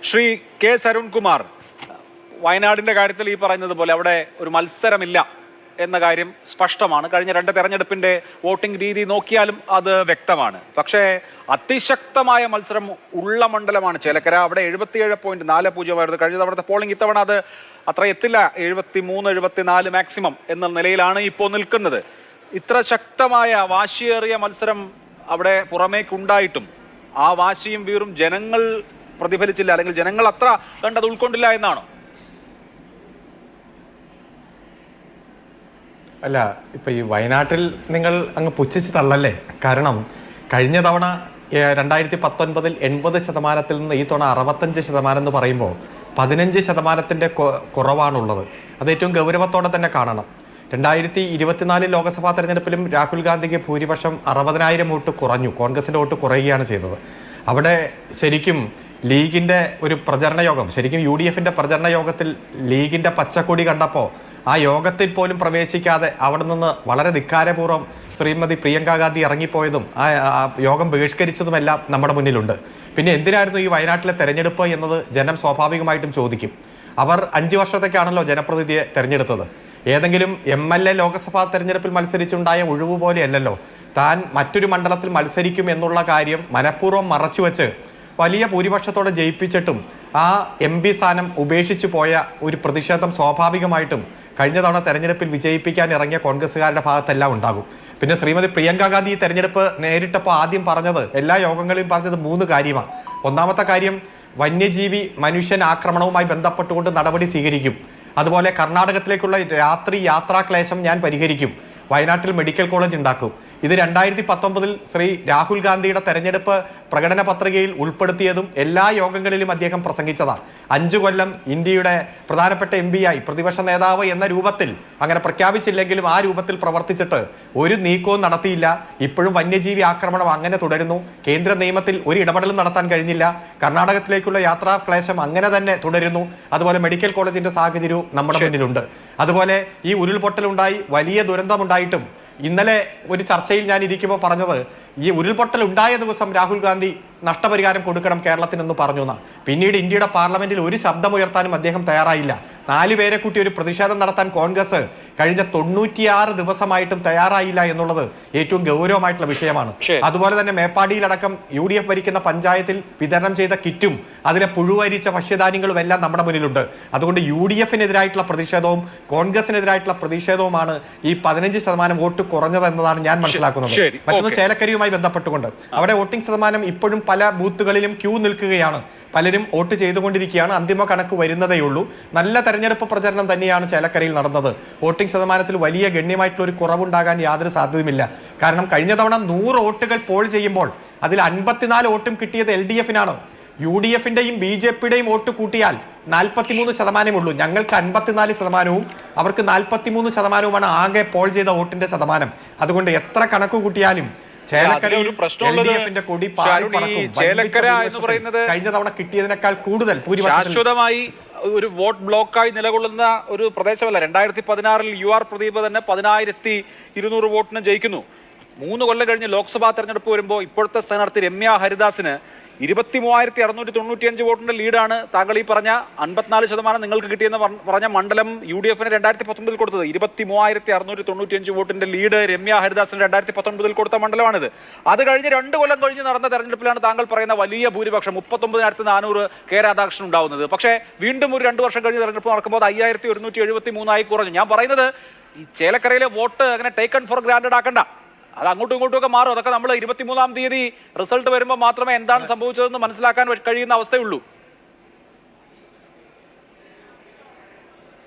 Shri K Sarunkumar, വയനാടിന്റെ കാര്യത്തിൽ ഈ പറയുന്നത് പോലെ അവിടെ ഒരു മത്സരമില്ല എന്ന കാര്യം സ്പഷ്ടമാണ്. കഴിഞ്ഞ രണ്ട് തെരഞ്ഞെടുപ്പിന്റെ വോട്ടിംഗ് രീതി നോക്കിയാലും അത് വ്യക്തമാണ്. പക്ഷേ അതിശക്തമായ മത്സരം ഉള്ള മണ്ഡലമാണ് ചേലക്കര. അവിടെ 77.40 കഴിഞ്ഞ തവണത്തെ പോളിംഗ്. ഇത്തവണ അത് അത്ര എത്തില്ല, 73, 74 മാക്സിമം എന്ന നിലയിലാണ് ഇപ്പോൾ നിൽക്കുന്നത്. ഇത്ര ശക്തമായ വാശിയേറിയ മത്സരം അവിടെ പുറമേക്കുണ്ടായിട്ടും ആ വാശിയും വീറും ജനങ്ങൾ പ്രതിഫലിച്ചില്ല, അല്ലെങ്കിൽ ജനങ്ങൾ അത്ര കണ്ടത് ഉൾക്കൊണ്ടില്ല എന്നാണോ? അല്ല, ഇപ്പൊ ഈ വയനാട്ടിൽ നിങ്ങൾ അങ്ങ് പുച്ഛിച്ച് തള്ളല്ലേ. കാരണം കഴിഞ്ഞ തവണ 2019 80% നിന്ന് ഈ തവണ 65% എന്ന് പറയുമ്പോൾ 15% കുറവാണുള്ളത്. അത് ഏറ്റവും ഗൗരവത്തോടെ തന്നെ കാണണം. 2024 ലോക്സഭാ തെരഞ്ഞെടുപ്പിലും രാഹുൽ ഗാന്ധിക്ക് ഭൂരിപക്ഷം 60,000 വോട്ട് കുറഞ്ഞു, കോൺഗ്രസിന്റെ വോട്ട് കുറയുകയാണ് ചെയ്തത്. അവിടെ ശരിക്കും ലീഗിന്റെ ഒരു പ്രചരണ യോഗം, ശരിക്കും UDFന്റെ പ്രചരണ യോഗത്തിൽ ലീഗിന്റെ പച്ചക്കൊടി കണ്ടപ്പോൾ ആ യോഗത്തിൽ പോലും പ്രവേശിക്കാതെ അവിടെ നിന്ന് വളരെ ധിക്കാരപൂർവ്വം ശ്രീമതി പ്രിയങ്ക ഗാന്ധി ഇറങ്ങിപ്പോയതും ആ യോഗം ബഹിഷ്കരിച്ചതുമെല്ലാം നമ്മുടെ മുന്നിലുണ്ട്. പിന്നെ എന്തിനായിരുന്നു ഈ വയനാട്ടിലെ തെരഞ്ഞെടുപ്പ് എന്നത് ജനം സ്വാഭാവികമായിട്ടും ചോദിക്കും. അവർ 5 വർഷത്തേക്കാണല്ലോ ജനപ്രതിനിധിയെ തെരഞ്ഞെടുത്തത്. ഏതെങ്കിലും MLA ലോക്സഭാ തെരഞ്ഞെടുപ്പിൽ മത്സരിച്ചുണ്ടായ ഒഴിവ് പോലെയല്ലല്ലോ. താൻ മറ്റൊരു മണ്ഡലത്തിൽ മത്സരിക്കും എന്നുള്ള കാര്യം മനഃപൂർവ്വം മറച്ചുവെച്ച് വലിയ ഭൂരിപക്ഷത്തോടെ ജയിപ്പിച്ചിട്ടും ആ MP സ്ഥാനം ഉപേക്ഷിച്ചു പോയ ഒരു പ്രതിഷേധം സ്വാഭാവികമായിട്ടും കഴിഞ്ഞ തവണ തെരഞ്ഞെടുപ്പിൽ വിജയിപ്പിക്കാൻ ഇറങ്ങിയ കോൺഗ്രസ്സുകാരുടെ ഭാഗത്തെല്ലാം ഉണ്ടാകും. പിന്നെ ശ്രീമതി പ്രിയങ്ക ഗാന്ധി ഈ തെരഞ്ഞെടുപ്പ് നേരിട്ടപ്പോൾ ആദ്യം പറഞ്ഞത്, എല്ലാ യോഗങ്ങളിലും പറഞ്ഞത് 3 കാര്യമാണ്. ഒന്നാമത്തെ കാര്യം, വന്യജീവി മനുഷ്യൻ ആക്രമണവുമായി ബന്ധപ്പെട്ടുകൊണ്ട് നടപടി സ്വീകരിക്കും. അതുപോലെ കർണാടകത്തിലേക്കുള്ള രാത്രി യാത്രാക്ലേശം ഞാൻ പരിഹരിക്കും. വയനാട്ടിൽ മെഡിക്കൽ കോളേജ് ഉണ്ടാക്കും. ഇത് 2019 ശ്രീ രാഹുൽ ഗാന്ധിയുടെ തെരഞ്ഞെടുപ്പ് പ്രകടന പത്രികയിൽ ഉൾപ്പെടുത്തിയതും എല്ലാ യോഗങ്ങളിലും അദ്ദേഹം പ്രസംഗിച്ചതാണ്. 5 കൊല്ലം ഇന്ത്യയുടെ പ്രധാനപ്പെട്ട MP ആയി പ്രതിപക്ഷ നേതാവ് എന്ന രൂപത്തിൽ അങ്ങനെ പ്രഖ്യാപിച്ചില്ലെങ്കിലും ആ രൂപത്തിൽ പ്രവർത്തിച്ചിട്ട് ഒരു നീക്കവും നടത്തിയില്ല. ഇപ്പോഴും വന്യജീവി ആക്രമണം അങ്ങനെ തുടരുന്നു. കേന്ദ്ര നിയമത്തിൽ ഒരു ഇടപെടലും നടത്താൻ കഴിഞ്ഞില്ല. കർണാടകത്തിലേക്കുള്ള യാത്രാ ക്ലേശം അങ്ങനെ തന്നെ തുടരുന്നു. അതുപോലെ മെഡിക്കൽ കോളേജിന്റെ സാഹചര്യവും നമ്മുടെ മുന്നിലുണ്ട്. അതുപോലെ ഈ ഉരുൾപൊട്ടലുണ്ടായി വലിയ ദുരന്തമുണ്ടായിട്ടും ഇന്നലെ ഒരു ചർച്ചയിൽ ഞാൻ ഇരിക്കുമ്പോൾ പറഞ്ഞത്, ഈ ഉരുൾപൊട്ടൽ ഉണ്ടായ ദിവസം രാഹുൽ ഗാന്ധി നഷ്ടപരിഹാരം കൊടുക്കണം കേരളത്തിനെന്ന് പറഞ്ഞു എന്നാണ്. പിന്നീട് ഇന്ത്യയുടെ പാർലമെന്റിൽ ഒരു ശബ്ദമുയർത്താനും അദ്ദേഹം തയ്യാറായില്ല. 4 പേരെ കൂട്ടി ഒരു പ്രതിഷേധം നടത്താൻ കോൺഗ്രസ് കഴിഞ്ഞ 96 ദിവസമായിട്ടും തയ്യാറായില്ല എന്നുള്ളത് ഏറ്റവും ഗൗരവമായിട്ടുള്ള വിഷയമാണ്. അതുപോലെ തന്നെ മേപ്പാടിയിലടക്കം UDF ഭരിക്കുന്ന പഞ്ചായത്തിൽ വിതരണം ചെയ്ത കിറ്റും അതിലെ പുഴുവരിച്ച ഭക്ഷ്യധാന്യങ്ങളും എല്ലാം നമ്മുടെ മുന്നിലുണ്ട്. അതുകൊണ്ട് UDFനെതിരായിട്ടുള്ള പ്രതിഷേധവും കോൺഗ്രസിനെതിരായിട്ടുള്ള പ്രതിഷേധവുമാണ് ഈ 15% വോട്ട് കുറഞ്ഞതെന്നതാണ് ഞാൻ മനസ്സിലാക്കുന്നത്. മറ്റൊന്ന് ചേലക്കരയുമായി ബന്ധപ്പെട്ടുകൊണ്ട് അവിടെ വോട്ടിംഗ് ശതമാനം ഇപ്പോഴും പല ബൂത്തുകളിലും ക്യൂ നിൽക്കുകയാണ്. പലരും വോട്ട് ചെയ്തുകൊണ്ടിരിക്കുകയാണ്. അന്തിമ കണക്ക് വരുന്നതേ ഉള്ളൂ. നല്ല തെരഞ്ഞെടുപ്പ് പ്രചരണം തന്നെയാണ് ചേലക്കരയിൽ നടന്നത്. വോട്ടിംഗ് ശതമാനത്തിൽ വലിയ ഗണ്യമായിട്ടുള്ള ഒരു കുറവുണ്ടാകാൻ യാതൊരു സാധ്യതയുമില്ല. കാരണം കഴിഞ്ഞ തവണ 100 വോട്ടുകൾ പോൾ ചെയ്യുമ്പോൾ അതിൽ 54 വോട്ടും കിട്ടിയത് LDFനാണ്. UDFന്റെയും BJPയുടെയും വോട്ട് കൂട്ടിയാൽ 43% ഉള്ളൂ. ഞങ്ങൾക്ക് 54%, അവർക്ക് 43%മാണ് ആകെ പോൾ ചെയ്ത വോട്ടിന്റെ ശതമാനം. അതുകൊണ്ട് എത്ര കണക്ക് കൂട്ടിയാലും ഒരു പ്രശ്നമുള്ളത് ചേലക്കര എന്ന് പറയുന്നത് കഴിഞ്ഞ തവണ കിട്ടിയതിനേക്കാൾ കൂടുതൽ ശാശ്വതമായി ഒരു വോട്ട് ബ്ലോക്കായി നിലകൊള്ളുന്ന ഒരു പ്രദേശമല്ല. 2016 UR പ്രദീപ് തന്നെ 10,200 വോട്ടിന് ജയിക്കുന്നു. 3 കൊല്ലം കഴിഞ്ഞ് ലോക്സഭാ തെരഞ്ഞെടുപ്പ് വരുമ്പോൾ ഇപ്പോഴത്തെ സ്ഥാനാർത്ഥി രമ്യ ഹരിദാസിന് 23,695 വോട്ടിന്റെ ലീഡാണ്. താങ്കൾ ഈ പറഞ്ഞ 54% നിങ്ങൾക്ക് കിട്ടിയെന്ന് പറഞ്ഞ മണ്ഡലം UDFന് 2019 കൊടുത്തത്. 23,695 വോട്ടിന്റെ ലീഡ് രമ്യ ഹരിദാസിന് 2019 കൊടുത്ത മണ്ഡലമാണിത്. അത് കഴിഞ്ഞ് 2 കൊല്ലം കഴിഞ്ഞ് നടന്ന തെരഞ്ഞെടുപ്പിലാണ് താങ്കൾ പറയുന്ന വലിയ ഭൂരിപക്ഷം 39,400 കെ രാധാകൃഷ്ണൻ ഉണ്ടാവുന്നത്. പക്ഷേ വീണ്ടും ഒരു 2 വർഷം കഴിഞ്ഞ് തെരഞ്ഞെടുപ്പ് നടക്കുമ്പോൾ 5,173 കുറഞ്ഞു. ഞാൻ പറയുന്നത് ഈ ചേലക്കരയിലെ വോട്ട് അങ്ങനെ ടേക്കൺ ഫോർ ഗ്രാൻഡഡ് ആക്കണ്ട. അത് അങ്ങോട്ടും ഇങ്ങോട്ടും ഒക്കെ മാറും. അതൊക്കെ നമ്മൾ 23-ാം തീയതി റിസൾട്ട് വരുമ്പോൾ മാത്രമേ എന്താണ് സംഭവിച്ചതെന്ന് മനസ്സിലാക്കാൻ കഴിയുന്ന അവസ്ഥയുള്ളൂ.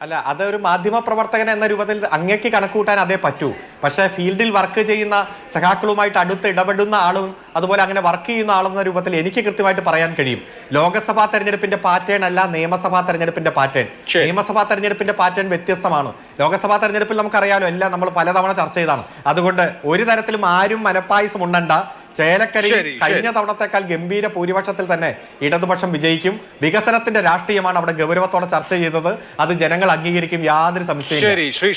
അല്ല, അതൊരു മാധ്യമ പ്രവർത്തകൻ എന്ന രൂപത്തിൽ അങ്ങേക്ക് കണക്കുകൂട്ടാൻ അതേ പറ്റൂ. പക്ഷേ ഫീൽഡിൽ വർക്ക് ചെയ്യുന്ന സഖാക്കളുമായിട്ട് അടുത്ത് ഇടപെടുന്ന ആളും അതുപോലെ അങ്ങനെ വർക്ക് ചെയ്യുന്ന ആളെന്ന രൂപത്തിൽ എനിക്ക് കൃത്യമായിട്ട് പറയാൻ കഴിയും. ലോക്സഭാ തെരഞ്ഞെടുപ്പിന്റെ പാറ്റേൺ അല്ല നിയമസഭാ തെരഞ്ഞെടുപ്പിന്റെ പാറ്റേൺ. നിയമസഭാ തെരഞ്ഞെടുപ്പിന്റെ പാറ്റേൺ വ്യത്യസ്തമാണ്. ലോക്സഭാ തെരഞ്ഞെടുപ്പിൽ നമുക്കറിയാലോ, എല്ലാം നമ്മൾ പലതവണ ചർച്ച ചെയ്താണ്. അതുകൊണ്ട് ഒരു തരത്തിലും ആരും മനപ്പായസം ഉണ്ടണ്ട. ചേലക്കരയിൽ കഴിഞ്ഞ തവണത്തേക്കാൾ ഗംഭീര ഭൂരിപക്ഷത്തിൽ തന്നെ ഇടതുപക്ഷം വിജയിക്കും. വികസനത്തിന്റെ രാഷ്ട്രീയമാണ് അവിടെ ഗൗരവത്തോടെ ചർച്ച ചെയ്തത്. അത് ജനങ്ങൾ അംഗീകരിക്കും, യാതൊരു സംശയവും.